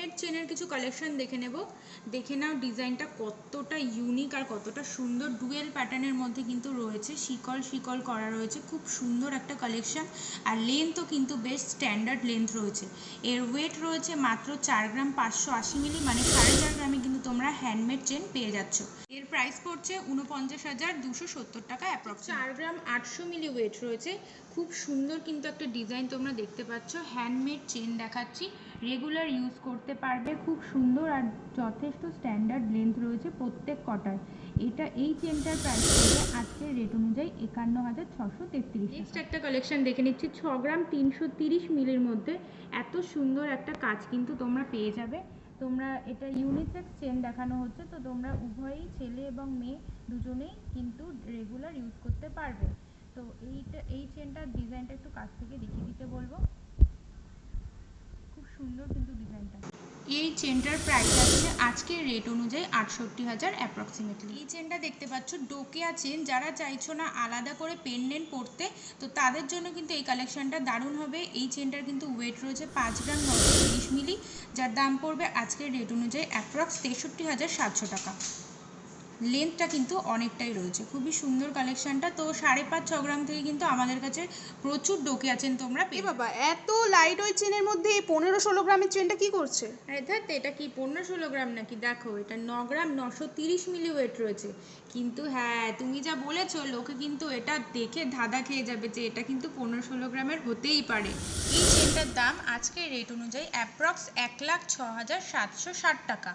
Handmade চেনের কিছু collection দেখে নেব। দেখে নাও ডিজাইনটা কতটা ইউনিক আর কতটা সুন্দর। ডুয়েল প্যাটার্নের মধ্যে কিন্তু রয়েছে, শিকল শিকল করা রয়েছে, খুব সুন্দর একটা কালেকশন। আর লেন্থও কিন্তু বেশ স্ট্যান্ডার্ড লেন্থ রয়েছে। এর ওয়েট রয়েছে মাত্র 4 গ্রাম 580 মিলি, মানে 4.5 গ্রামে কিন্তু তোমরা হ্যান্ডমেড চেন পেয়ে যাচ্ছ। এর প্রাইস পড়ছে 49,270 টাকা অ্যাপ্রক্স। 4 গ্রাম 800 মিলি ওয়েট রয়েছে। খুব সুন্দর কিন্তু একটা ডিজাইন তোমরা দেখতে পাচ্ছ। হ্যান্ডমেড চেন দেখাচ্ছি, রেগুলার ইউজ করতে পারবে, খুব সুন্দর আর যথেষ্ট স্ট্যান্ডার্ড লেন্থ রয়েছে প্রত্যেক কটায়। এই চেনটার প্রাইস পড়বে আজকের রেট অনুযায়ী 51,633। নেক্সট একটা কালেকশন দেখে নিচ্ছি। 6 গ্রাম 330 মিলির মধ্যে এত সুন্দর একটা কাজ কিন্তু তোমরা পেয়ে যাবে। তোমরা এটা ইউনিসেক্স চেন দেখানো হচ্ছে, তো তোমরা উভয়ই ছেলে এবং মেয়ে দুজনেই কিন্তু রেগুলার ইউজ করতে পারবে। তো এই চেনটার ডিজাইনটা একটু কাছ থেকে দেখিয়ে দিতে বলবো। খুব সুন্দর কিন্তু ডিজাইনটা। এই চেনটার প্রাইস আছে আজকের রেট অনুযায়ী 68,000 অ্যাপ্রক্সিমেটলি। এই চেনটা দেখতে পাচ্ছ ডোকিয়া চেন। যারা চাইছো না আলাদা করে পেন্ডেন্ট পরতে, তো তাদের জন্য কিন্তু এই কালেকশনটা দারুণ হবে। এই চেনটার কিন্তু ওয়েট রয়েছে 5 গ্রাম 930 মিলি, যার দাম পড়বে আজকের রেট অনুযায়ী অ্যাপ্রক্স 63,700 টাকা। লেন্থটা কিন্তু অনেকটাই রয়েছে, খুবই সুন্দর কালেকশনটা। তো 5.5-6 গ্রাম থেকে কিন্তু আমাদের কাছে প্রচুর ডোকে আছেন তোমরা পেয়ে। বাবা, এত লাইট ওয়েট চেনের মধ্যে এই 15-16 গ্রামের চেনটা কি করছে? আরে ধ্যাত, এটা কি 15-16 গ্রাম নাকি? দেখো, এটা 9 গ্রাম 930 মিলি ওয়েট রয়েছে। কিন্তু হ্যাঁ, তুমি যা বলেছো, লোকে কিন্তু এটা দেখে ধাঁধা খেয়ে যাবে যে এটা কিন্তু 15-16 গ্রামের হতেই পারে। এই চেনটার দাম আজকের রেট অনুযায়ী অ্যাপ্রক্স 1,06,760 টাকা।